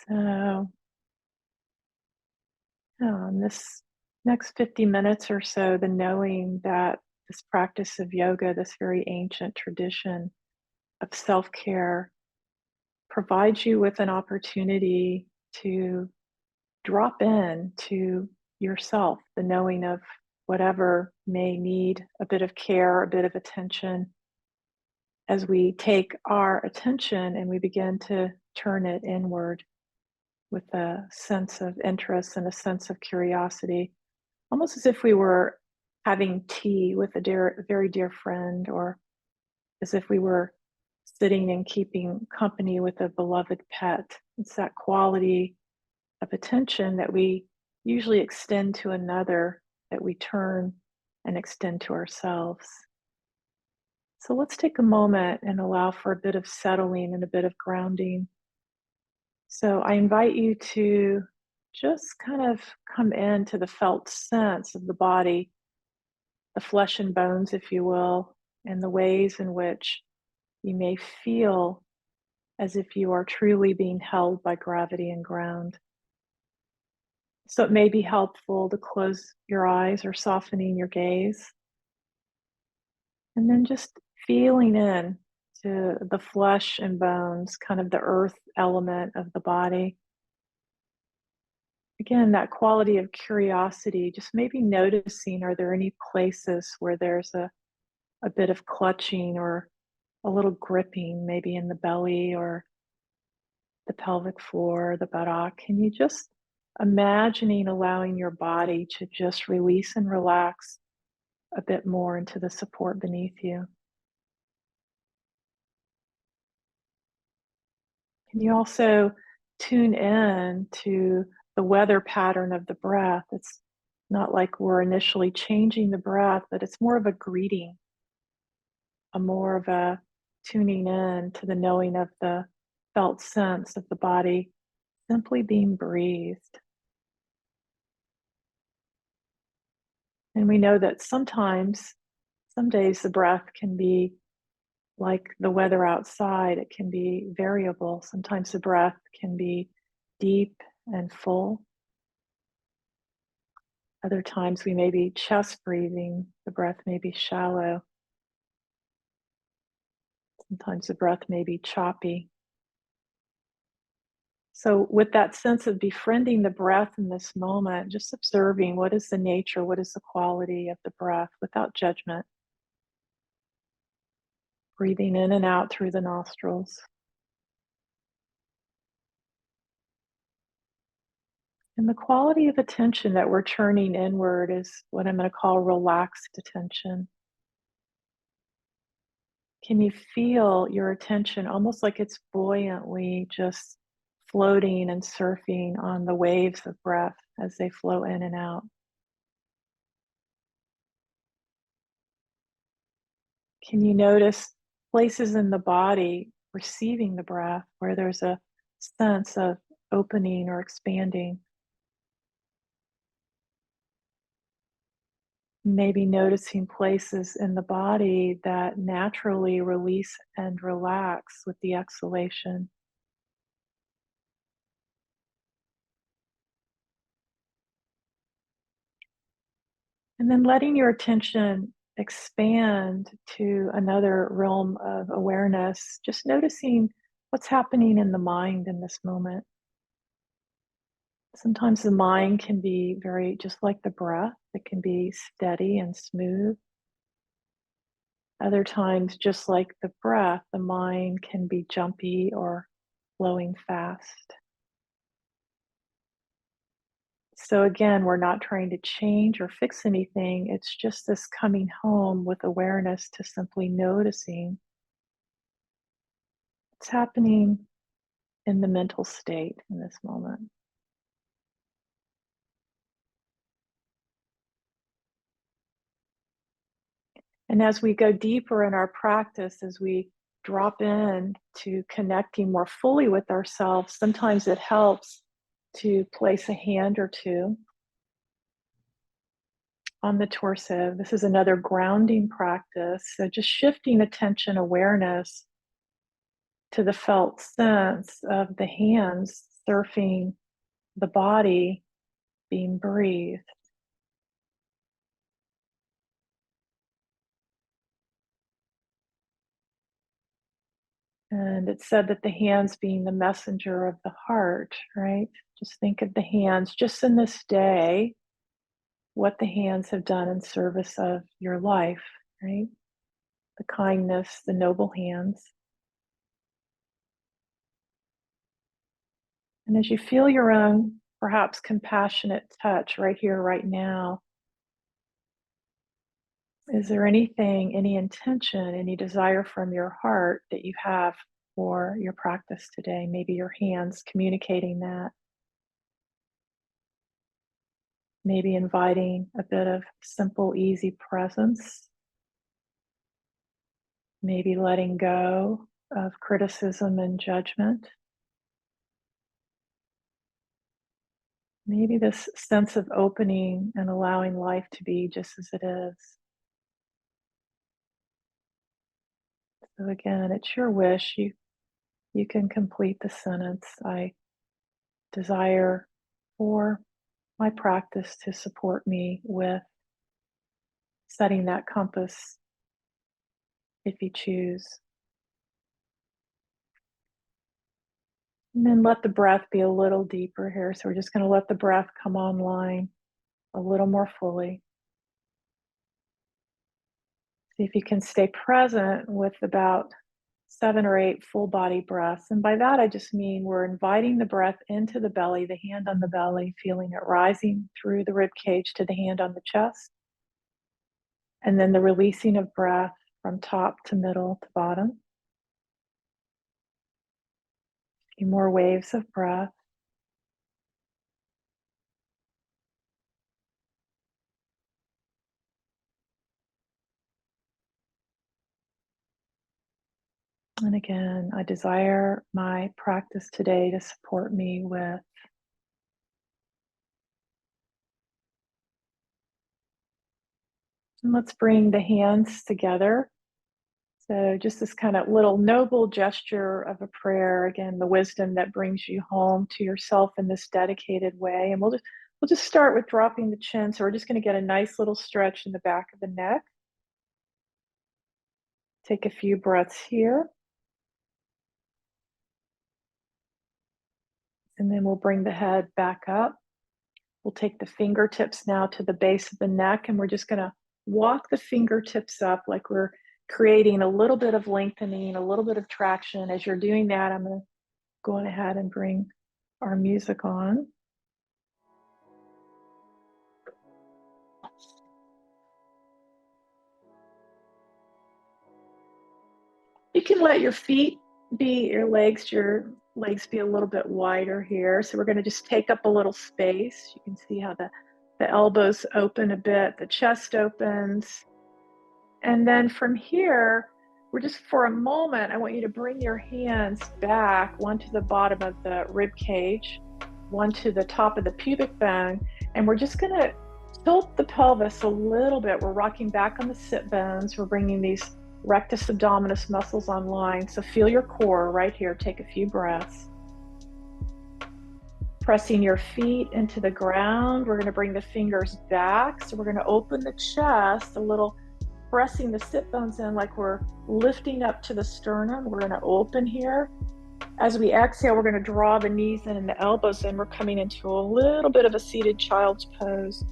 So, in this next 50 minutes or so, the knowing that this practice of yoga, this very ancient tradition of self care, provides you with an opportunity to drop in to yourself, the knowing of whatever may need a bit of care, a bit of attention, as we take our attention and we begin to turn it inward with a sense of interest and a sense of curiosity, almost as if we were having tea with a very dear friend, or as if we were sitting and keeping company with a beloved pet. It's that quality of attention that we usually extend to another, that we turn and extend to ourselves. So let's take a moment and allow for a bit of settling and a bit of grounding. So I invite you to just kind of come into the felt sense of the body, the flesh and bones, if you will, and the ways in which you may feel as if you are truly being held by gravity and ground. So it may be helpful to close your eyes or softening your gaze, and then just feeling in to the flesh and bones, kind of the earth element of the body. Again, that quality of curiosity, just maybe noticing, are there any places where there's a bit of clutching or a little gripping, maybe in the belly or the pelvic floor, the buttock? Can you just imagining allowing your body to just release and relax a bit more into the support beneath you? Can you also tune in to the weather pattern of the breath? It's not like we're initially changing the breath, but it's more of a greeting, a more of a tuning in to the knowing of the felt sense of the body simply being breathed. And we know that sometimes, some days, the breath can be like the weather outside, it can be variable. Sometimes the breath can be deep and full. Other times we may be chest breathing, the breath may be shallow. Sometimes the breath may be choppy. So, with that sense of befriending the breath in this moment, just observing what is the nature, what is the quality of the breath without judgment, breathing in and out through the nostrils. And the quality of attention that we're turning inward is what I'm going to call relaxed attention. Can you feel your attention almost like it's buoyantly just floating and surfing on the waves of breath as they flow in and out? Can you notice places in the body receiving the breath where there's a sense of opening or expanding? Maybe noticing places in the body that naturally release and relax with the exhalation. And then letting your attention expand to another realm of awareness, just noticing what's happening in the mind in this moment. Sometimes the mind can be very, just like the breath, it can be steady and smooth. Other times, just like the breath, the mind can be jumpy or flowing fast. So again, we're not trying to change or fix anything. It's just this coming home with awareness to simply noticing what's happening in the mental state in this moment. And as we go deeper in our practice, as we drop in to connecting more fully with ourselves, sometimes it helps to place a hand or two on the torso. This is another grounding practice. So just shifting attention awareness to the felt sense of the hands surfing the body being breathed. And it's said that the hands being the messenger of the heart, right? Just think of the hands just in this day, what the hands have done in service of your life, right? The kindness, the noble hands. And as you feel your own, perhaps compassionate touch right here, right now, is there anything, any intention, any desire from your heart that you have for your practice today? Maybe your hands communicating that. Maybe inviting a bit of simple, easy presence. Maybe letting go of criticism and judgment. Maybe this sense of opening and allowing life to be just as it is. So again, it's your wish. You can complete the sentence. I desire for my practice to support me with setting that compass if you choose. And then let the breath be a little deeper here. So we're just going to let the breath come online a little more fully. See if you can stay present with about 7 or 8 full body breaths. And by that, I just mean we're inviting the breath into the belly, the hand on the belly, feeling it rising through the rib cage to the hand on the chest. And then the releasing of breath from top to middle to bottom. A few more waves of breath. And again, I desire my practice today to support me with. And let's bring the hands together. So just this kind of little noble gesture of a prayer, again, the wisdom that brings you home to yourself in this dedicated way. And we'll just start with dropping the chin. So we're just going to get a nice little stretch in the back of the neck. Take a few breaths here. And then we'll bring the head back up. We'll take the fingertips now to the base of the neck, and we're just going to walk the fingertips up like we're creating a little bit of lengthening, a little bit of traction. As you're doing that, I'm going to go on ahead and bring our music on. You can let your legs be a little bit wider here. So we're going to just take up a little space. You can see how the elbows open a bit, the chest opens. And then from here, we're just for a moment, I want you to bring your hands back, one to the bottom of the rib cage, one to the top of the pubic bone. And we're just going to tilt the pelvis a little bit. We're rocking back on the sit bones. We're bringing these rectus abdominis muscles online. So feel your core right here. Take a few breaths. Pressing your feet into the ground. We're going to bring the fingers back. So we're going to open the chest a little, pressing the sit bones in like we're lifting up to the sternum. We're going to open here. As we exhale, we're going to draw the knees in and the elbows in. We're coming into a little bit of a seated child's pose.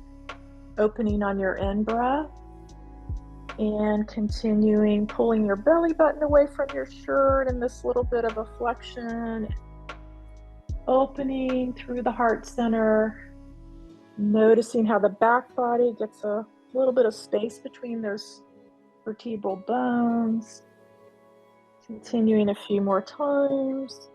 Opening on your in-breath. And continuing, pulling your belly button away from your shirt and this little bit of a flexion. Opening through the heart center. Noticing how the back body gets a little bit of space between those vertebral bones. Continuing a few more times.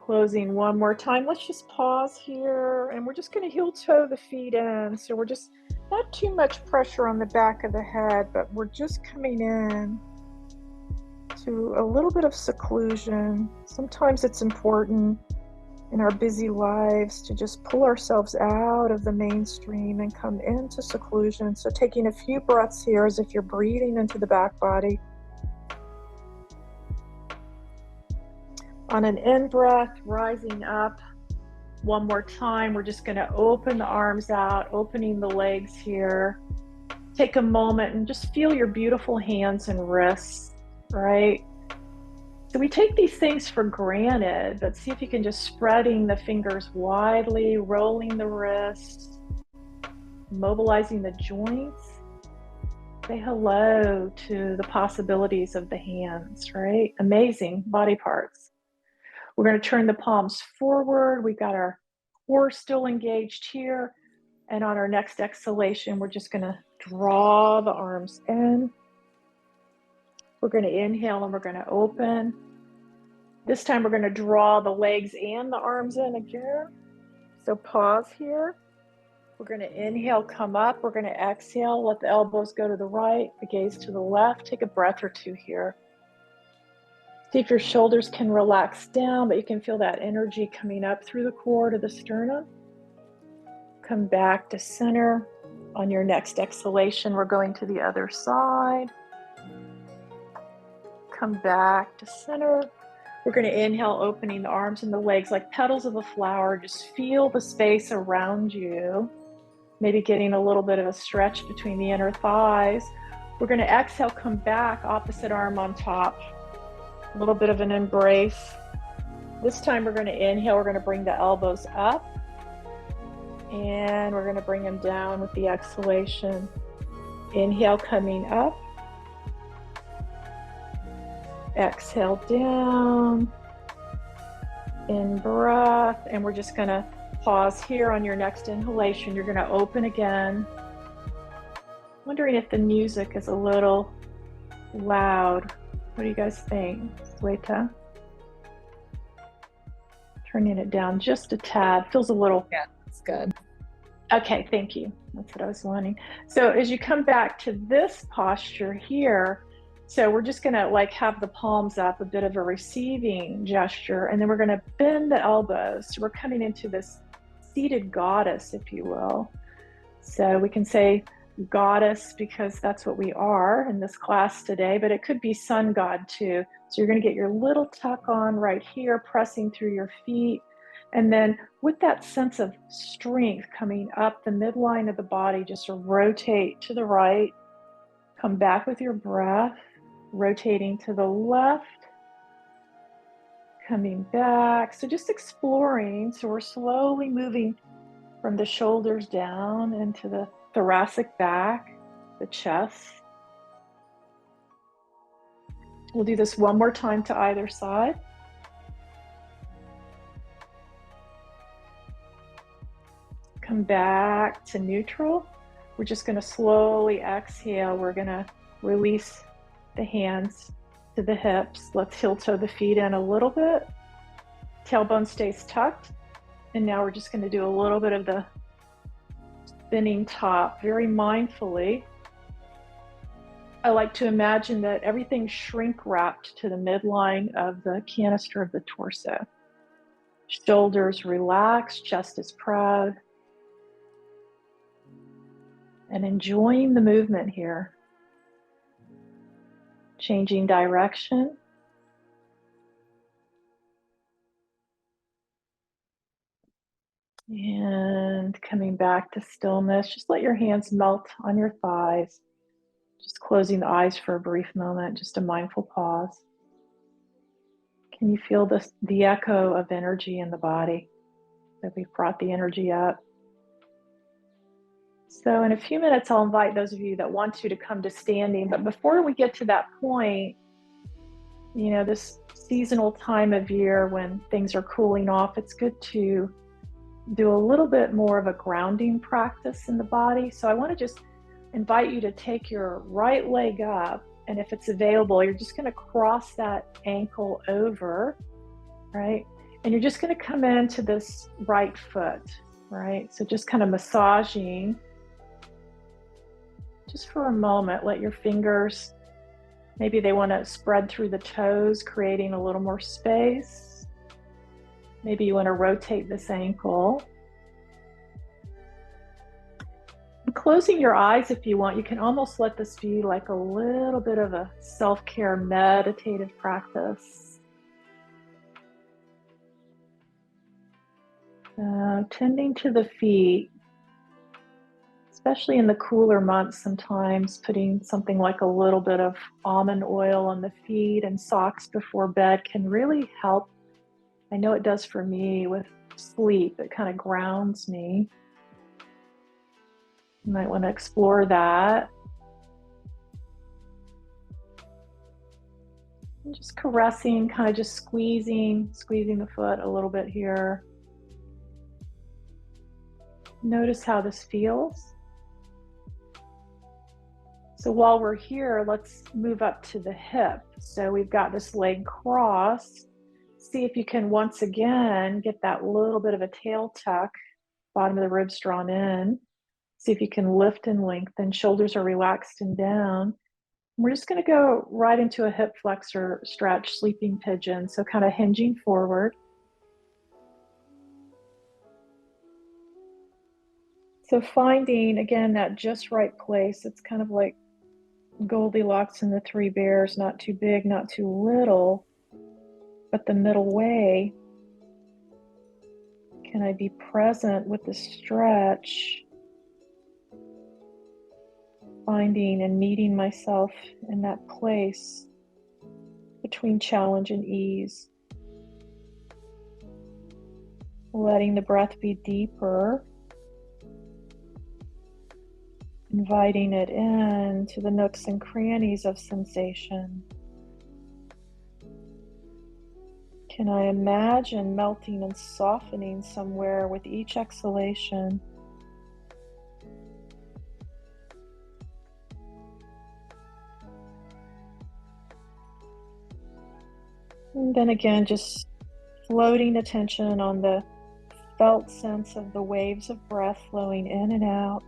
Closing one more time. Let's just pause here, and we're just going to heel toe the feet in. So we're just not too much pressure on the back of the head, but we're just coming in to a little bit of seclusion. Sometimes it's important in our busy lives to just pull ourselves out of the mainstream and come into seclusion. So taking a few breaths here as if you're breathing into the back body. On an in breath, rising up one more time, we're just going to open the arms out, opening the legs here. Take a moment and just feel your beautiful hands and wrists, right? So we take these things for granted, but see if you can just spreading the fingers widely, rolling the wrists, mobilizing the joints. Say hello to the possibilities of the hands, right? Amazing body parts. We're going to turn the palms forward. We've got our core still engaged here. And on our next exhalation, we're just going to draw the arms in. We're going to inhale and we're going to open. This time we're going to draw the legs and the arms in again. So pause here. We're going to inhale, come up. We're going to exhale, let the elbows go to the right, the gaze to the left. Take a breath or two here. See if your shoulders can relax down, but you can feel that energy coming up through the core to the sternum. Come back to center. On your next exhalation, we're going to the other side. Come back to center. We're going to inhale, opening the arms and the legs like petals of a flower. Just feel the space around you. Maybe getting a little bit of a stretch between the inner thighs. We're going to exhale, come back, opposite arm on top. A little bit of an embrace. This time we're going to inhale, we're going to bring the elbows up. And we're going to bring them down with the exhalation. Inhale, coming up. Exhale down. In breath. And we're just going to pause here on your next inhalation. You're going to open again. Wondering if the music is a little loud. What do you guys think, Sweta? Turning it down just a tad. Feels a little... Yeah, it's good. Okay, thank you. That's what I was wanting. So as you come back to this posture here, so we're just going to like have the palms up, a bit of a receiving gesture, and then we're going to bend the elbows. So we're coming into this seated goddess, if you will. So we can say goddess because that's what we are in this class today, but it could be sun god too. So you're going to get your little tuck on right here, pressing through your feet. And then with that sense of strength coming up the midline of the body, just rotate to the right, come back with your breath, rotating to the left, coming back. So just exploring. So we're slowly moving from the shoulders down into the thoracic back, the chest. We'll do this one more time to either side. Come back to neutral. We're just going to slowly exhale. We're going to release the hands to the hips. Let's heel toe the feet in a little bit. Tailbone stays tucked. And now we're just going to do a little bit of the spinning top very mindfully. I like to imagine that everything's shrink wrapped to the midline of the canister of the torso. Shoulders relaxed, chest is proud. And enjoying the movement here. Changing direction. And coming back to stillness. Just let your hands melt on your thighs. Just closing the eyes for a brief moment, just a mindful pause. Can you feel the echo of energy in the body? That we've brought the energy up. So in a few minutes, I'll invite those of you that want to come to standing. But before we get to that point, you know, this seasonal time of year when things are cooling off, it's good to do a little bit more of a grounding practice in the body. So I want to just invite you to take your right leg up, and if it's available, you're just going to cross that ankle over, right? And you're just going to come into this right foot, right? So just kind of massaging. Just for a moment, let your fingers, maybe they want to spread through the toes, creating a little more space. Maybe you want to rotate this ankle. And closing your eyes if you want, you can almost let this be like a little bit of a self-care meditative practice. Tending to the feet, especially in the cooler months, sometimes putting something like a little bit of almond oil on the feet and socks before bed can really help. I know it does for me with sleep. It kind of grounds me. You might want to explore that. And just caressing, kind of just squeezing the foot a little bit here. Notice how this feels. So while we're here, let's move up to the hip. So we've got this leg crossed. See if you can once again get that little bit of a tail tuck, bottom of the ribs drawn in. See if you can lift and lengthen. Shoulders are relaxed and down. We're just going to go right into a hip flexor stretch, sleeping pigeon. So kind of hinging forward. So finding, again, that just right place. It's kind of like Goldilocks and the Three Bears, not too big, not too little, but the middle way. Can I be present with the stretch? Finding and meeting myself in that place between challenge and ease. Letting the breath be deeper. Inviting it in to the nooks and crannies of sensation. Can I imagine melting and softening somewhere with each exhalation? And then again, just floating attention on the felt sense of the waves of breath flowing in and out.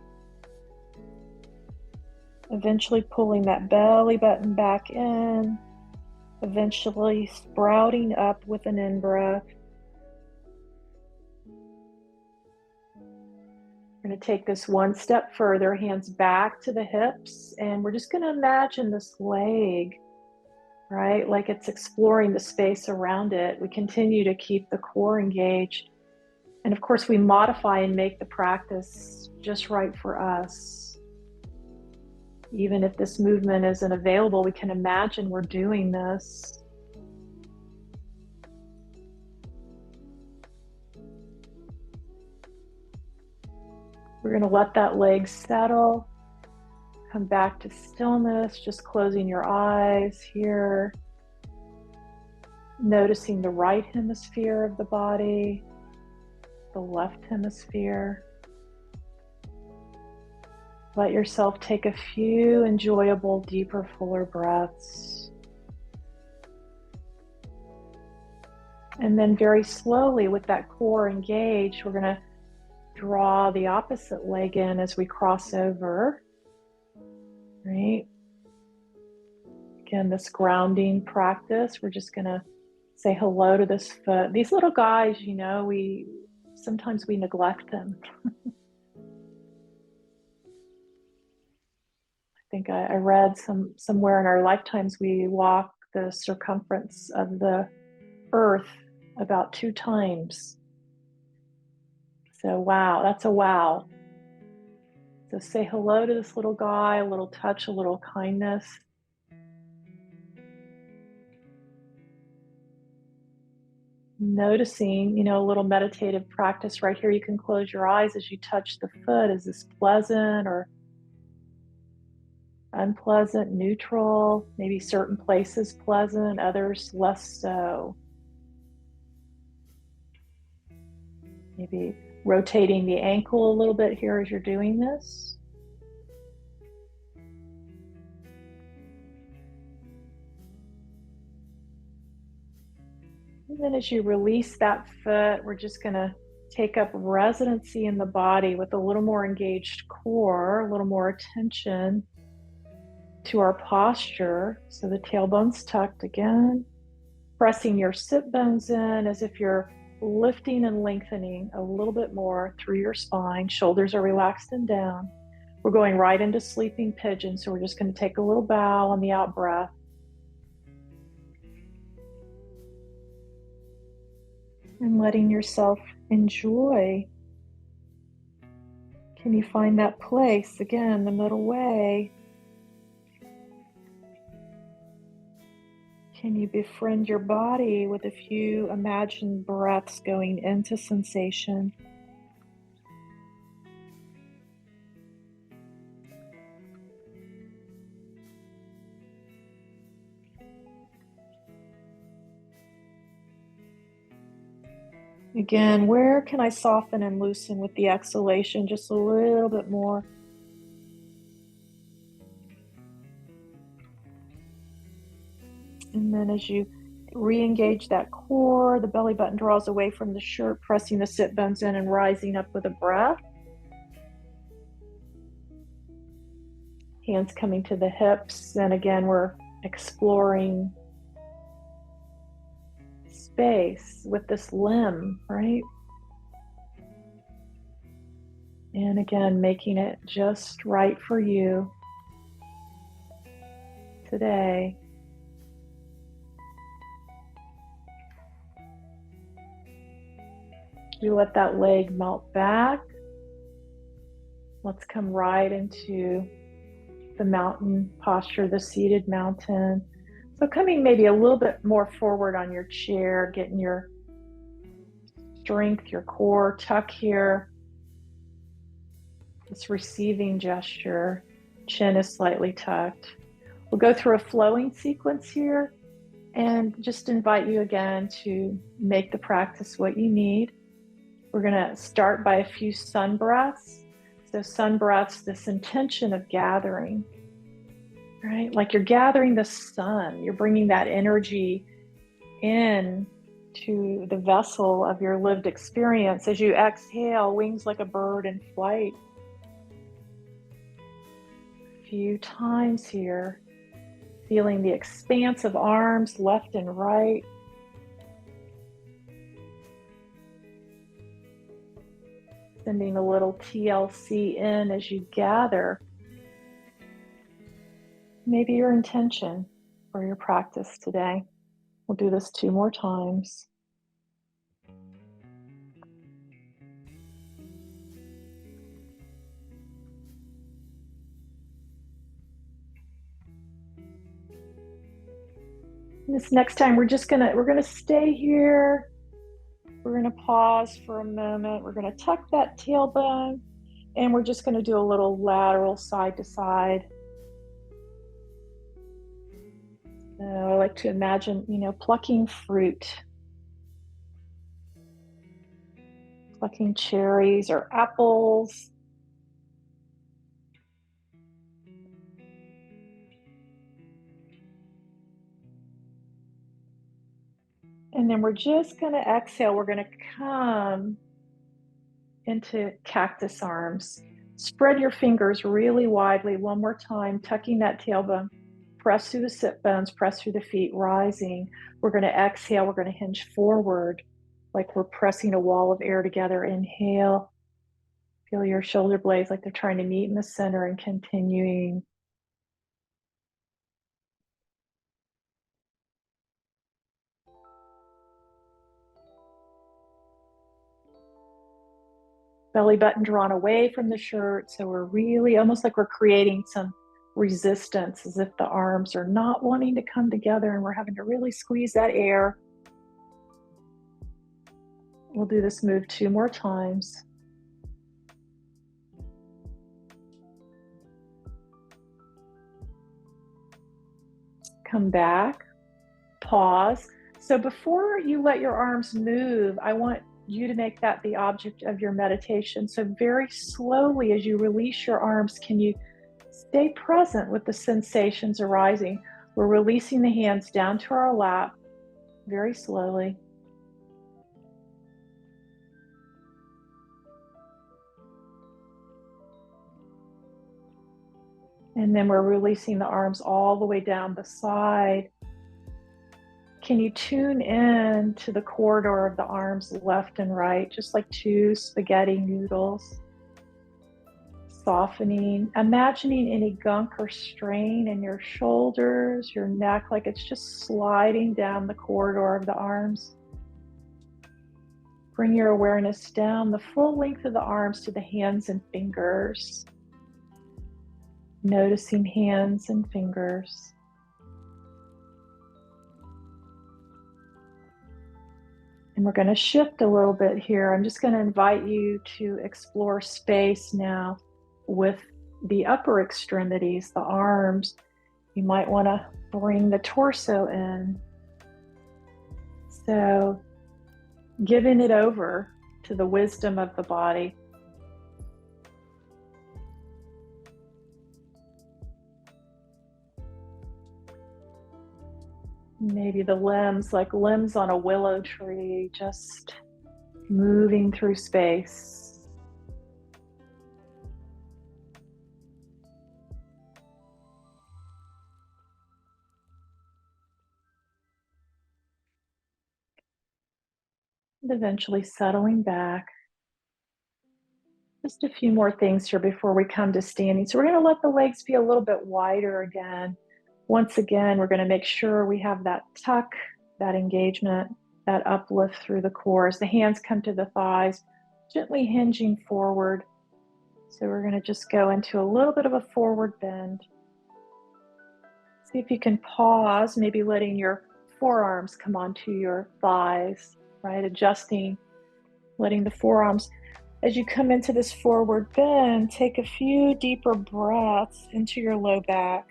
Eventually pulling that belly button back in, eventually sprouting up with an in-breath. We're going to take this one step further, hands back to the hips, and we're just going to imagine this leg, right? Like it's exploring the space around it. We continue to keep the core engaged. And of course, we modify and make the practice just right for us. Even if this movement isn't available, we can imagine we're doing this. We're going to let that leg settle. Come back to stillness, just closing your eyes here. Noticing the right hemisphere of the body, the left hemisphere. Let yourself take a few enjoyable, deeper, fuller breaths. And then very slowly, with that core engaged, we're going to draw the opposite leg in as we cross over. Right? Again, this grounding practice, we're just going to say hello to this foot. These little guys, you know, sometimes we neglect them. I think I read somewhere in our lifetimes we walk the circumference of the earth about 2 times. So wow, that's a wow. So say hello to this little guy, a little touch, a little kindness. Noticing, you know, a little meditative practice right here. You can close your eyes as you touch the foot. Is this pleasant or unpleasant, neutral? Maybe certain places pleasant, others less so. Maybe rotating the ankle a little bit here as you're doing this. And then as you release that foot, we're just going to take up residency in the body with a little more engaged core, a little more attention to our posture. So the tailbone's tucked again, pressing your sit bones in as if you're lifting and lengthening a little bit more through your spine. Shoulders are relaxed and down. We're going right into sleeping pigeon, so we're just going to take a little bow on the out breath. And letting yourself enjoy. Can you find that place, again, the middle way? Can you befriend your body with a few imagined breaths going into sensation? Again, where can I soften and loosen with the exhalation just a little bit more? And then as you re-engage that core, the belly button draws away from the shirt, pressing the sit bones in and rising up with a breath. Hands coming to the hips. And again, we're exploring space with this limb, right? And again, making it just right for you today. You let that leg melt back. Let's come right into the mountain posture, the seated mountain. So coming maybe a little bit more forward on your chair, getting your strength, your core tuck here. This receiving gesture, chin is slightly tucked. We'll go through a flowing sequence here and just invite you again to make the practice what you need. We're going to start by a few sun breaths. So sun breaths, this intention of gathering, right? Like you're gathering the sun. You're bringing that energy in to the vessel of your lived experience. As you exhale, wings like a bird in flight. A few times here, feeling the expanse of arms left and right. Sending a little TLC in as you gather maybe your intention for your practice today. We'll do this 2 more times. This next time we're gonna stay here. We're gonna pause for a moment. We're gonna tuck that tailbone and we're just gonna do a little lateral side to side. I like to imagine, plucking fruit, plucking cherries or apples. And then we're just going to exhale. We're going to come into cactus arms. Spread your fingers really widely one more time, tucking that tailbone. Press through the sit bones, press through the feet, rising. We're going to exhale. We're going to hinge forward like we're pressing a wall of air together. Inhale. Feel your shoulder blades like they're trying to meet in the center and continuing. Belly button drawn away from the shirt. So we're really almost like we're creating some resistance, as if the arms are not wanting to come together and we're having to really squeeze that air. We'll do this move 2 more times. Come back, pause. So before you let your arms move, I want you to make that the object of your meditation. So very slowly, as you release your arms, can you stay present with the sensations arising? We're releasing the hands down to our lap very slowly. And then we're releasing the arms all the way down the side. Can you tune in to the corridor of the arms left and right, just like two spaghetti noodles? Softening, imagining any gunk or strain in your shoulders, your neck, like it's just sliding down the corridor of the arms. Bring your awareness down the full length of the arms to the hands and fingers. Noticing hands and fingers. And we're going to shift a little bit here. I'm just going to invite you to explore space now with the upper extremities, the arms. You might want to bring the torso in. So giving it over to the wisdom of the body. Maybe the limbs, like limbs on a willow tree, just moving through space. And eventually settling back. Just a few more things here before we come to standing. So we're going to let the legs be a little bit wider again. Once again, we're going to make sure we have that tuck, that engagement, that uplift through the core as the hands come to the thighs, gently hinging forward. So we're going to just go into a little bit of a forward bend. See if you can pause, maybe letting your forearms come onto your thighs, right? Adjusting, letting the forearms. As you come into this forward bend, take a few deeper breaths into your low back.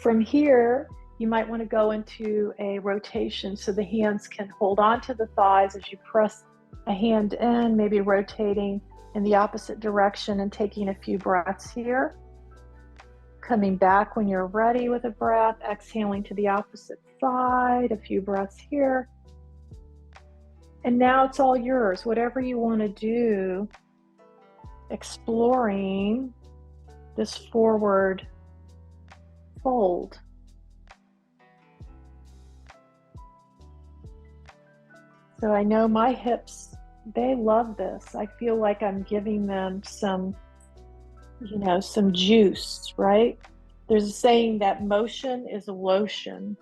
From here, you might want to go into a rotation so the hands can hold on to the thighs as you press a hand in, maybe rotating in the opposite direction and taking a few breaths here. Coming back when you're ready with a breath, exhaling to the opposite side, a few breaths here. And now it's all yours, whatever you want to do, exploring this forward fold. So I know my hips, they love this. I feel like I'm giving them some, some juice, right? There's a saying that motion is a lotion.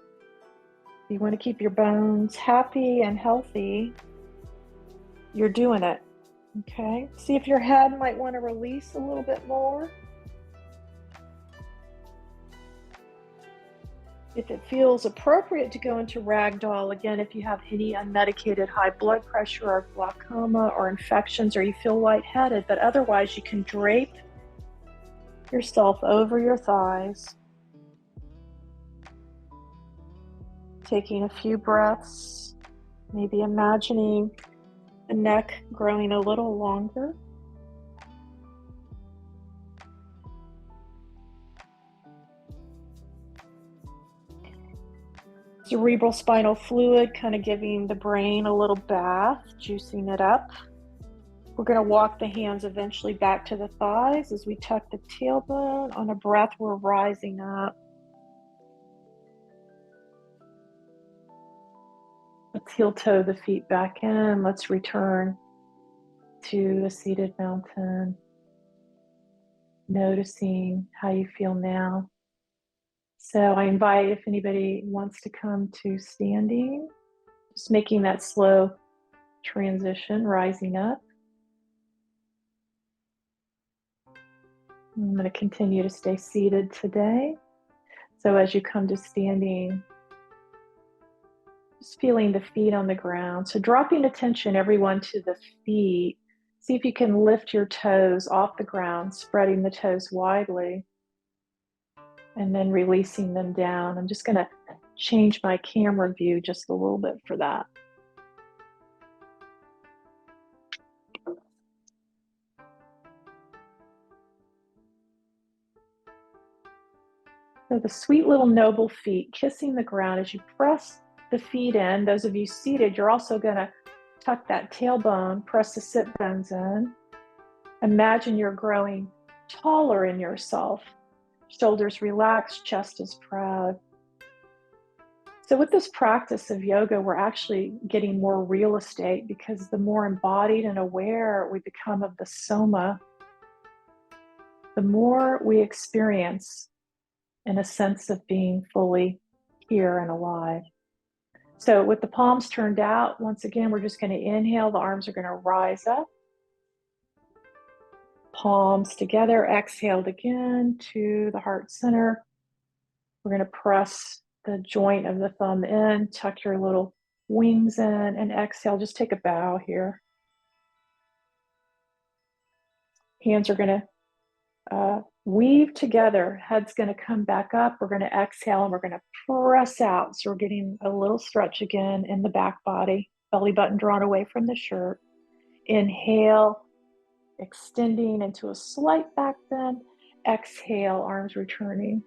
You want to keep your bones happy and healthy, you're doing it, okay? See if your head might want to release a little bit more. If it feels appropriate to go into ragdoll, again, if you have any unmedicated high blood pressure or glaucoma or infections, or you feel lightheaded, but otherwise you can drape yourself over your thighs. Taking a few breaths, maybe imagining the neck growing a little longer. Cerebral spinal fluid, kind of giving the brain a little bath, juicing it up. We're going to walk the hands eventually back to the thighs as we tuck the tailbone. On a breath, we're rising up. Let's heel toe the feet back in. Let's return to the seated mountain. Noticing how you feel now. So I invite, if anybody wants to come to standing, just making that slow transition, rising up. I'm going to continue to stay seated today. So as you come to standing, just feeling the feet on the ground. So dropping attention, everyone, to the feet. See if you can lift your toes off the ground, spreading the toes widely. And then releasing them down. I'm just going to change my camera view just a little bit for that. So the sweet little noble feet kissing the ground as you press the feet in. Those of you seated, you're also going to tuck that tailbone, press the sit bones in. Imagine you're growing taller in yourself. Shoulders relaxed, chest is proud. So with this practice of yoga, we're actually getting more real estate, because the more embodied and aware we become of the soma, the more we experience in a sense of being fully here and alive. So with the palms turned out, once again, we're just going to inhale. The arms are going to rise up. Palms together. Exhaled again to the heart center. We're going to press the joint of the thumb in, tuck your little wings in, and exhale. Just take a bow here. Hands are going to weave together. Head's going to come back up. We're going to exhale and we're going to press out. So we're getting a little stretch again in the back body. Belly button drawn away from the shirt. Inhale, extending into a slight back bend. Exhale, arms returning.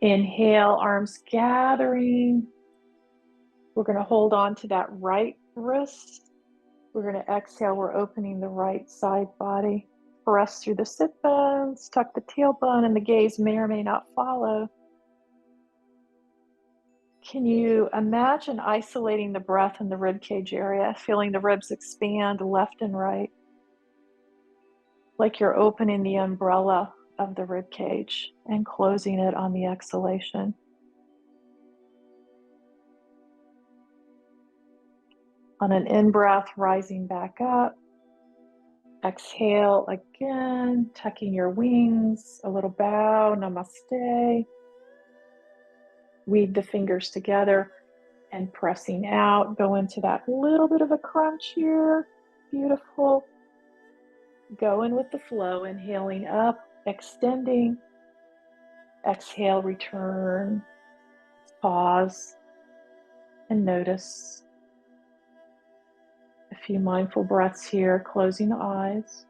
Inhale, arms gathering. We're going to hold on to that right wrist. We're going to exhale. We're opening the right side body. Press through the sit bones, tuck the tailbone, and the gaze may or may not follow. Can you imagine isolating the breath in the rib cage area, feeling the ribs expand left and right, like you're opening the umbrella of the rib cage and closing it on the exhalation? On an in-breath, rising back up. Exhale again, tucking your wings, a little bow, namaste. Weave the fingers together and pressing out. Go into that little bit of a crunch here. Beautiful. Go in with the flow, inhaling up, extending. Exhale, return. Pause and notice. A few mindful breaths here, closing the eyes.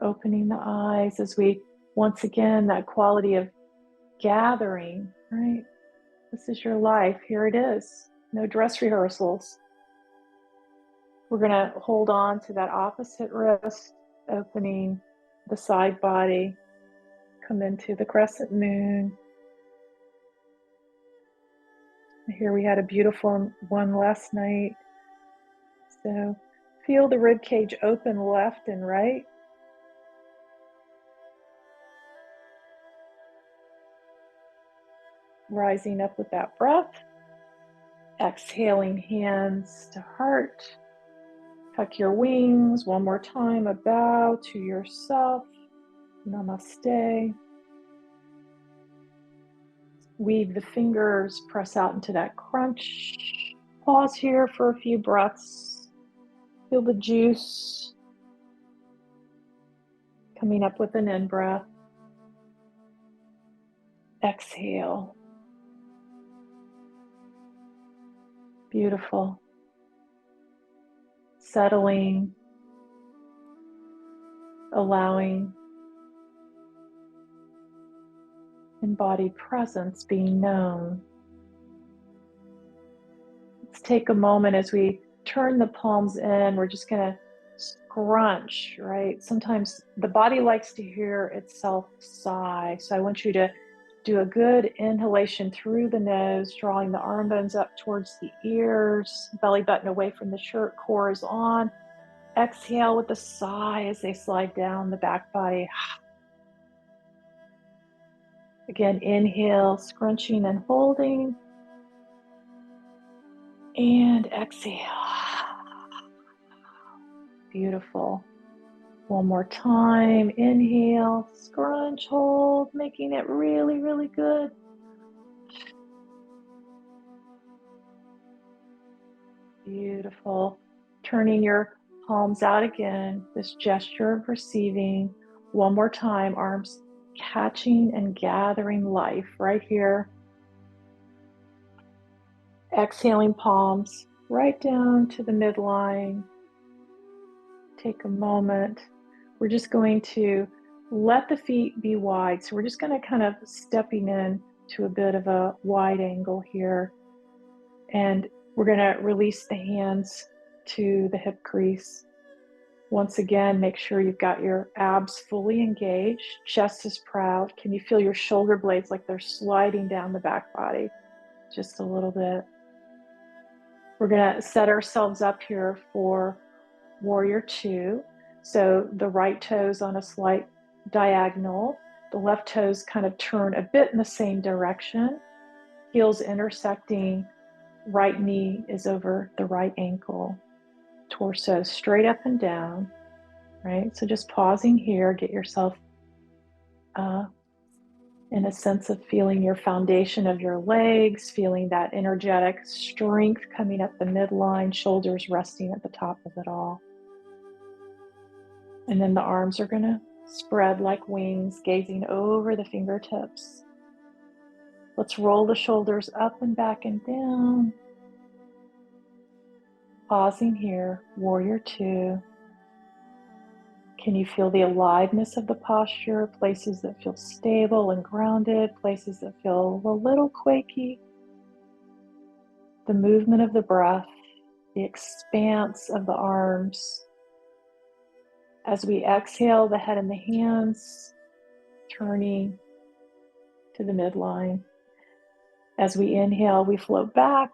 Opening the eyes as we, once again, that quality of gathering, right? This is your life. Here it is. No dress rehearsals. We're going to hold on to that opposite wrist, opening the side body. Come into the crescent moon. Here we had a beautiful one last night. So feel the rib cage open left and right. Rising up with that breath. Exhaling, hands to heart. Tuck your wings. One more time, a bow to yourself. Namaste. Weave the fingers, press out into that crunch. Pause here for a few breaths. Feel the juice. Coming up with an in-breath. Exhale. Beautiful. Settling. Allowing embodied presence being known. Let's take a moment as we turn the palms in. We're just going to scrunch, right? Sometimes the body likes to hear itself sigh. So I want you to do a good inhalation through the nose, drawing the arm bones up towards the ears, belly button away from the shirt, core is on. Exhale with a sigh as they slide down the back body. Again, inhale, scrunching and holding. And exhale. Beautiful. One more time. Inhale, scrunch, hold, making it really, really good. Beautiful. Turning your palms out again. This gesture of receiving. One more time. Arms catching and gathering life right here. Exhaling, palms right down to the midline. Take a moment. We're just going to let the feet be wide. So we're just going to kind of stepping in to a bit of a wide angle here. And we're going to release the hands to the hip crease. Once again, make sure you've got your abs fully engaged. Chest is proud. Can you feel your shoulder blades like they're sliding down the back body? Just a little bit. We're going to set ourselves up here for Warrior Two. So the right toes on a slight diagonal. The left toes kind of turn a bit in the same direction. Heels intersecting. Right knee is over the right ankle. Torso straight up and down, right? So just pausing here, get yourself in a sense of feeling your foundation of your legs, feeling that energetic strength coming up the midline, shoulders resting at the top of it all. And then the arms are going to spread like wings, gazing over the fingertips. Let's roll the shoulders up and back and down. Pausing here, Warrior Two. Can you feel the aliveness of the posture? Places that feel stable and grounded, places that feel a little quaky. The movement of the breath, the expanse of the arms. As we exhale, the head and the hands turning to the midline. As we inhale, we float back.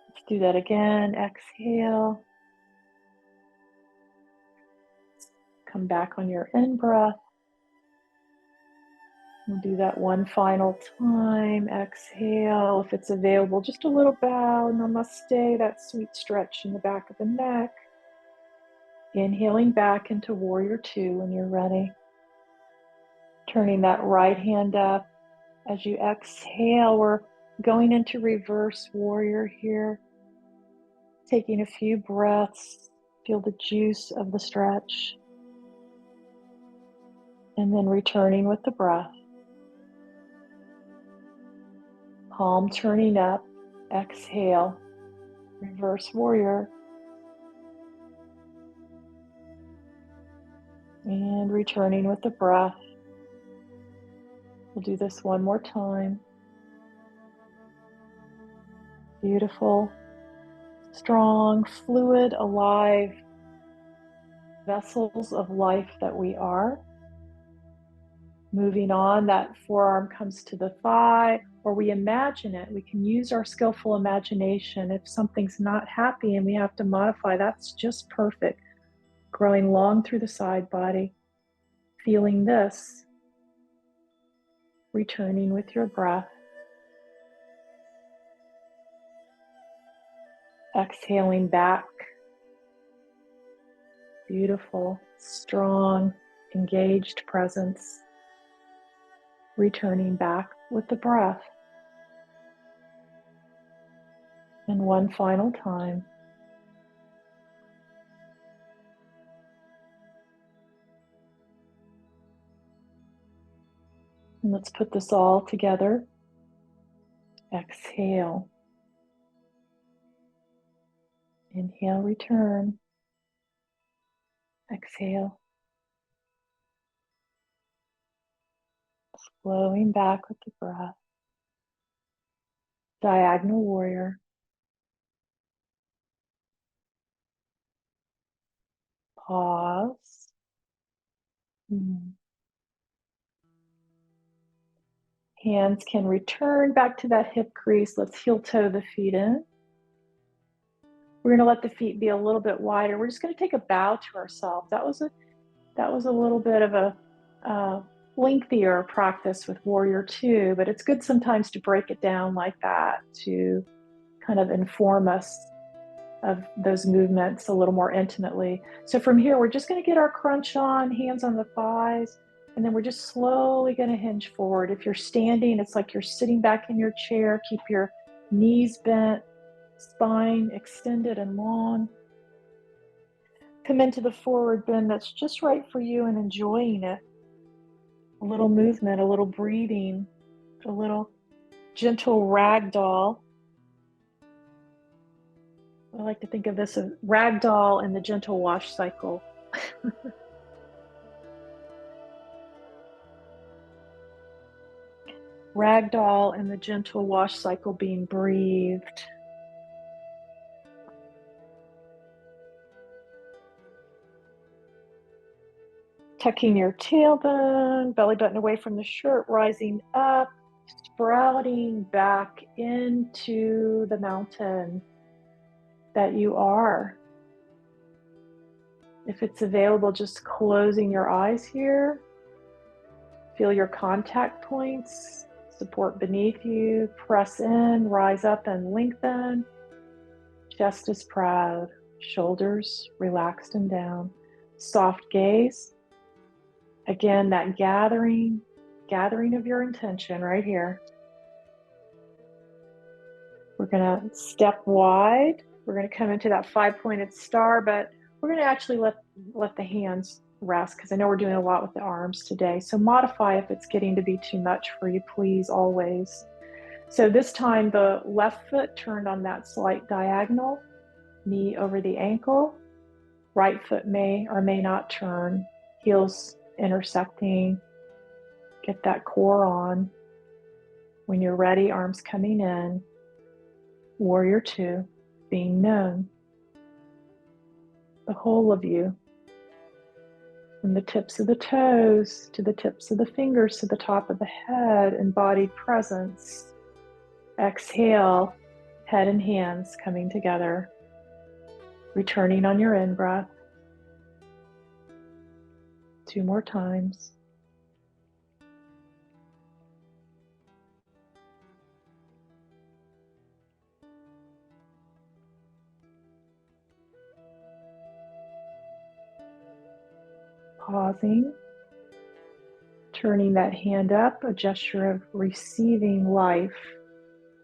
Let's do that again. Exhale. Come back on your in-breath. We'll do that one final time. Exhale. If it's available, just a little bow. Namaste, that sweet stretch in the back of the neck. Inhaling back into Warrior Two when you're ready. Turning that right hand up. As you exhale, we're going into reverse warrior here. Taking a few breaths. Feel the juice of the stretch. And then returning with the breath. Palm turning up. Exhale. Reverse warrior. And returning with the breath. We'll do this one more time. Beautiful, strong, fluid, alive vessels of life that we are. Moving on, that forearm comes to the thigh, or we imagine it. We can use our skillful imagination. If something's not happy and we have to modify, that's just perfect. Growing long through the side body, feeling this, returning with your breath. Exhaling back. Beautiful, strong, engaged presence. Returning back with the breath. And one final time. And let's put this all together. Exhale. Inhale, return. Exhale. Flowing back with the breath. Diagonal warrior. Pause. Hands can return back to that hip crease. Let's heel toe the feet in. We're going to let the feet be a little bit wider. We're just going to take a bow to ourselves. That was a little bit of a lengthier practice with Warrior Two, but it's good sometimes to break it down like that to kind of inform us of those movements a little more intimately. So from here, we're just going to get our crunch on, hands on the thighs, and then we're just slowly going to hinge forward. If you're standing, it's like you're sitting back in your chair. Keep your knees bent, spine extended and long. Come into the forward bend that's just right for you and enjoying it. A little movement, a little breathing, a little gentle ragdoll. I like to think of this as ragdoll and the gentle wash cycle. Ragdoll in the gentle wash cycle being breathed. Tucking your tailbone, belly button away from the shirt, rising up, sprouting back into the mountain that you are. If it's available, just closing your eyes here. Feel your contact points, support beneath you, press in, rise up and lengthen. Chest is proud, shoulders relaxed and down. Soft gaze. Again, that gathering of your intention right here. We're going to step wide. We're going to come into that 5-pointed star, but we're going to actually let the hands rest because I know we're doing a lot with the arms today. So modify if it's getting to be too much for you, please, always. So this time the left foot turned on that slight diagonal, knee over the ankle. Right foot may or may not turn, heels intersecting. Get that core on. When you're ready, arms coming in. Warrior 2, being known. The whole of you. From the tips of the toes to the tips of the fingers to the top of the head, embodied presence. Exhale, head and hands coming together. Returning on your in-breath. 2 more times. Pausing. Turning that hand up, a gesture of receiving life.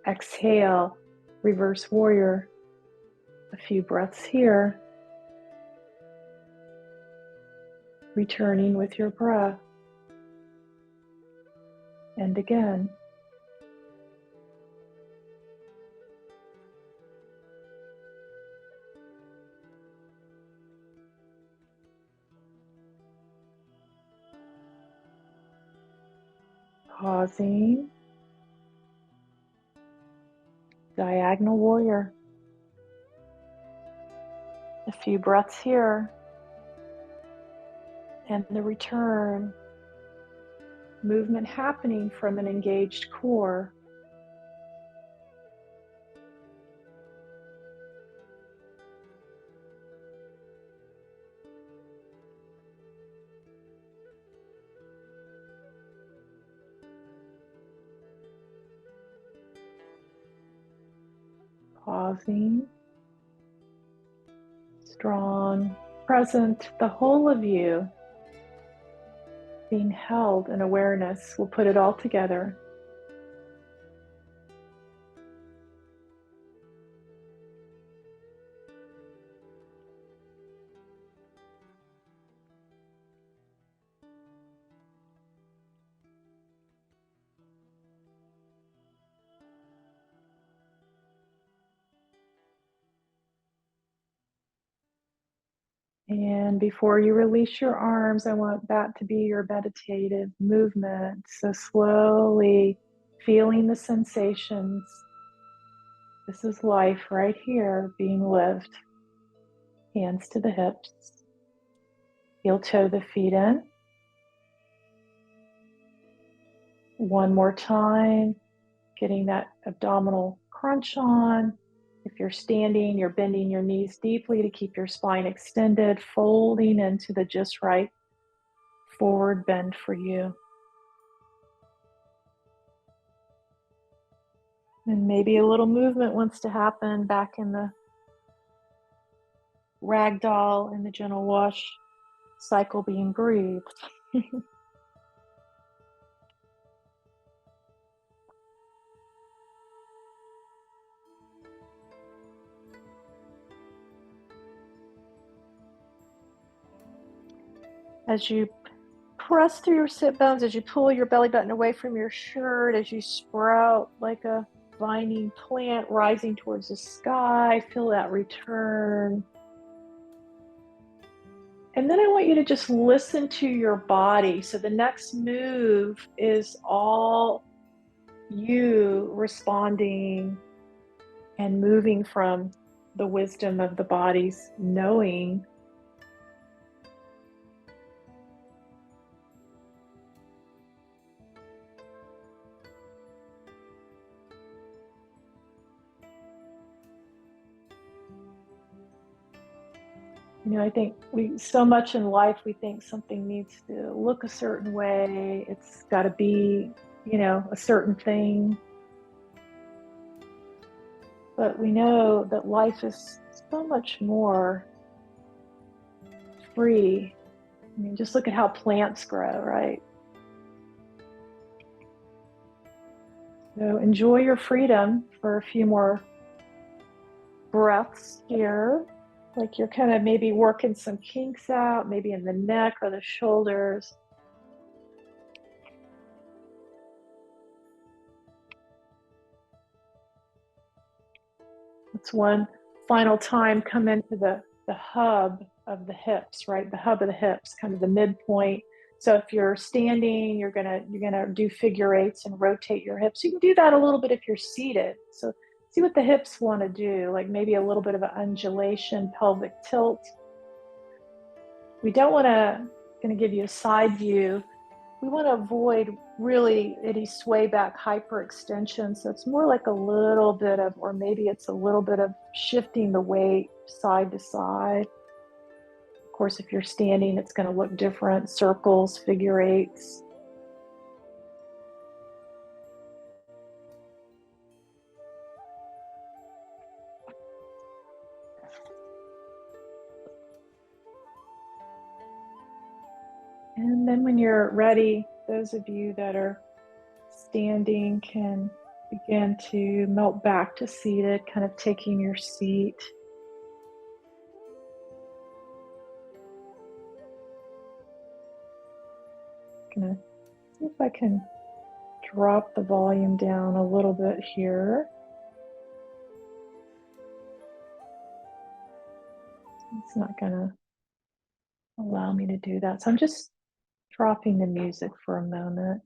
Exhale, reverse warrior. A few breaths here. Returning with your breath. And again. Pausing. Diagonal warrior. A few breaths here. And the return. Movement happening from an engaged core. Pausing. Strong, present, the whole of you being held in awareness. We'll put it all together. And before you release your arms, I want that to be your meditative movement. So slowly feeling the sensations. This is life right here being lived. Hands to the hips. Heel toe the feet in. One more time, getting that abdominal crunch on. If you're standing, you're bending your knees deeply to keep your spine extended, folding into the just right forward bend for you. And maybe a little movement wants to happen back in the ragdoll in the gentle wash cycle being breathed. As you press through your sit bones, as you pull your belly button away from your shirt, as you sprout like a vining plant rising towards the sky, feel that return. And then I want you to just listen to your body. So the next move is all you responding and moving from the wisdom of the body's knowing I think we so much in life we think something needs to look a certain way. It's got to be, a certain thing. But we know that life is so much more free. I mean, just look at how plants grow, right? So enjoy your freedom for a few more breaths here. Like you're kind of maybe working some kinks out, maybe in the neck or the shoulders. Let's one final time come into the hub of the hips, right? The hub of the hips, kind of the midpoint. So if you're standing, you're gonna do figure eights and rotate your hips. You can do that a little bit if you're seated. So see what the hips want to do, like maybe a little bit of an undulation, pelvic tilt. We don't want to give you a side view. We want to avoid really any sway back hyperextension. So it's more like a little bit of, or maybe it's a little bit of shifting the weight side to side. Of course, if you're standing, it's going to look different. Circles, figure eights. And then when you're ready, those of you that are standing can begin to melt back to seated, kind of taking your seat. I'm gonna see if I can drop the volume down a little bit here. It's not gonna allow me to do that. So I'm just dropping the music for a moment.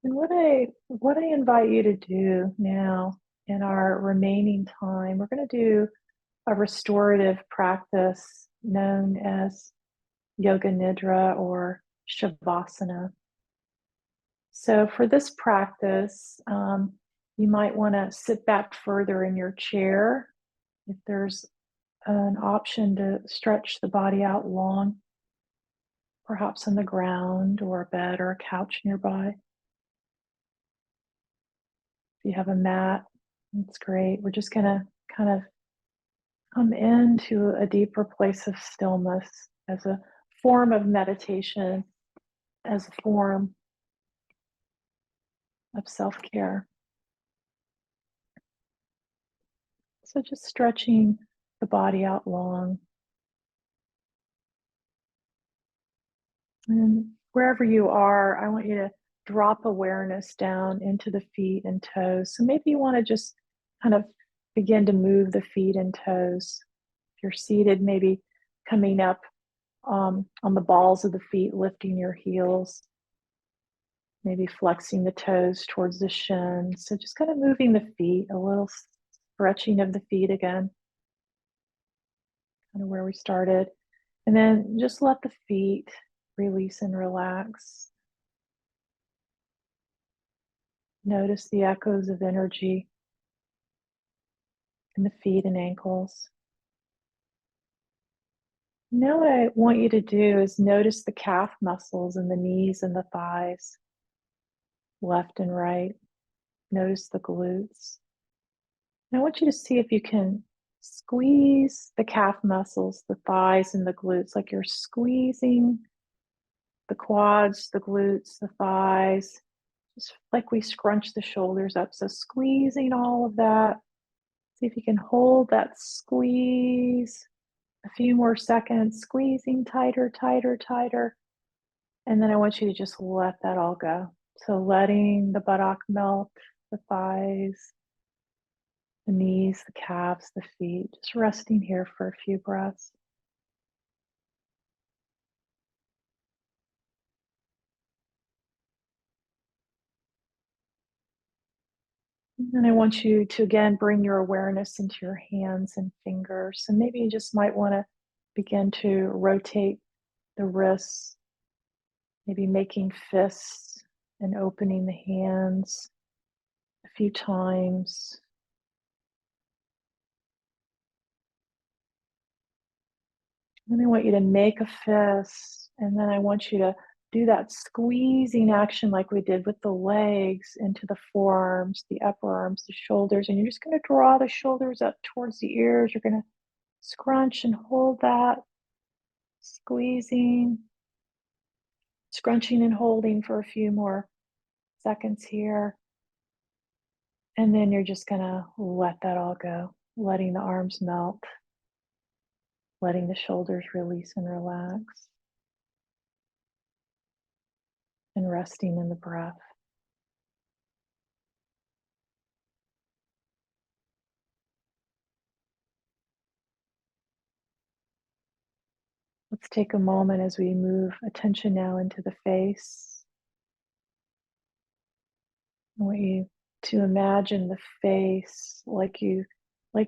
And what I invite you to do now in our remaining time, we're going to do a restorative practice known as Yoga Nidra or Shavasana. So for this practice, you might want to sit back further in your chair. If there's an option to stretch the body out long, perhaps on the ground or a bed or a couch nearby. If you have a mat, that's great. We're just going to kind of come into a deeper place of stillness as a form of meditation, as a form of self care. So just stretching the body out long. And wherever you are, I want you to drop awareness down into the feet and toes. So maybe you want to just kind of begin to move the feet and toes. If you're seated, maybe coming up on the balls of the feet, lifting your heels, maybe flexing the toes towards the shins. So just kind of moving the feet, a little stretching of the feet again, kind of where we started. And then just let the feet release and relax. Notice the echoes of energy in the feet and ankles. Now what I want you to do is notice the calf muscles in the knees and the thighs, left and right. Notice the glutes. And I want you to see if you can squeeze the calf muscles, the thighs and the glutes, like you're squeezing the quads, the glutes, the thighs, just like we scrunch the shoulders up. So squeezing all of that. See if you can hold that squeeze a few more seconds, squeezing tighter, tighter, tighter. And then I want you to just let that all go. So letting the buttock melt, the thighs, the knees, the calves, the feet, just resting here for a few breaths. And I want you to again bring your awareness into your hands and fingers. And maybe you just might want to begin to rotate the wrists, maybe making fists and opening the hands a few times. And I want you to make a fist, and then I want you to do that squeezing action like we did with the legs into the forearms, the upper arms, the shoulders. And you're just going to draw the shoulders up towards the ears. You're going to scrunch and hold that, squeezing, scrunching and holding for a few more seconds here. And then you're just going to let that all go, letting the arms melt, letting the shoulders release and relax, and resting in the breath. Let's take a moment as we move attention now into the face. I want you to imagine the face like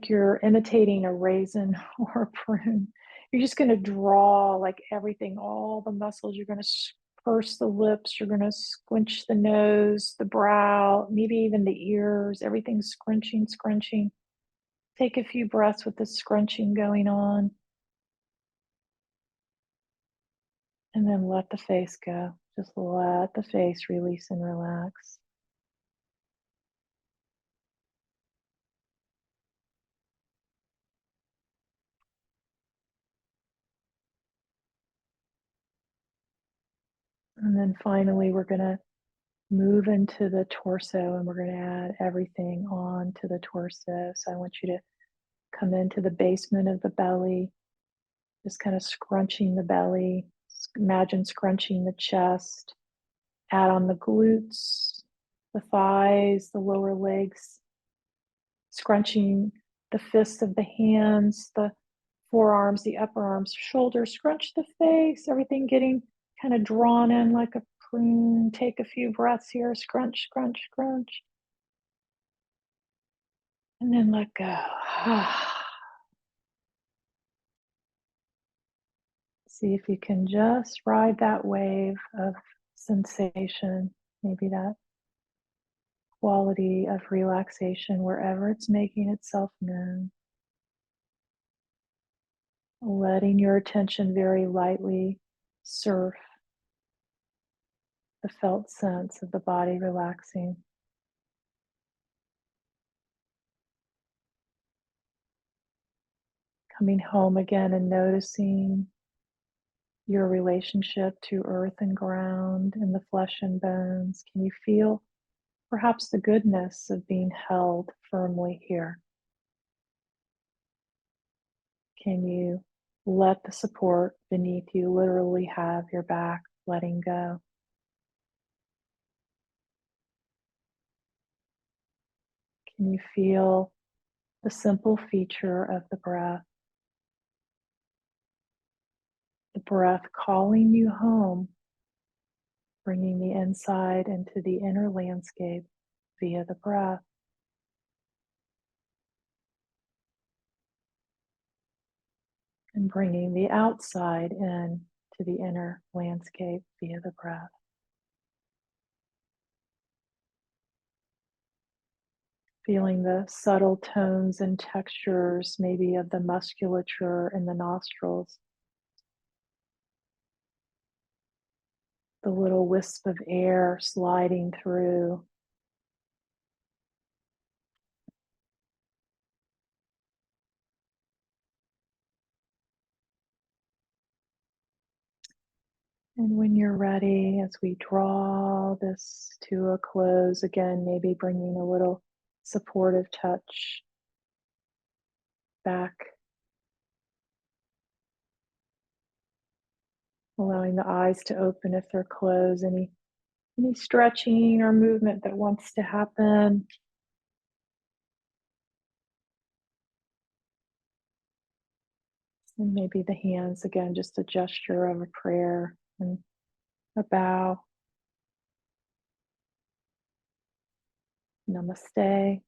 you're imitating a raisin or a prune. You're just going to draw like everything, all the muscles. You're going to purse the lips. You're going to squinch the nose, the brow, maybe even the ears. Everything's scrunching, scrunching. Take a few breaths with the scrunching going on. And then let the face go. Just let the face release and relax. And then finally, we're going to move into the torso and we're going to add everything on to the torso. So I want you to come into the basement of the belly, just kind of scrunching the belly. Imagine scrunching the chest. Add on the glutes, the thighs, the lower legs, scrunching the fists of the hands, the forearms, the upper arms, shoulders, scrunch the face, everything getting kind of drawn in like a prune. Take a few breaths here, scrunch, scrunch, scrunch, and then let go. See if you can just ride that wave of sensation, maybe that quality of relaxation wherever it's making itself known. Letting your attention very lightly surf the felt sense of the body relaxing. Coming home again and noticing your relationship to earth and ground and the flesh and bones. Can you feel perhaps the goodness of being held firmly here? Can you let the support beneath you literally have your back letting go? Can you feel the simple feature of the breath calling you home, bringing the inside into the inner landscape via the breath, and bringing the outside in to the inner landscape via the breath. Feeling the subtle tones and textures, maybe of the musculature in the nostrils, the little wisp of air sliding through. And when you're ready, as we draw this to a close, again, maybe bringing a little supportive touch back, allowing the eyes to open if they're closed, any stretching or movement that wants to happen. And maybe the hands, again, just a gesture of a prayer and a bow. Namaste.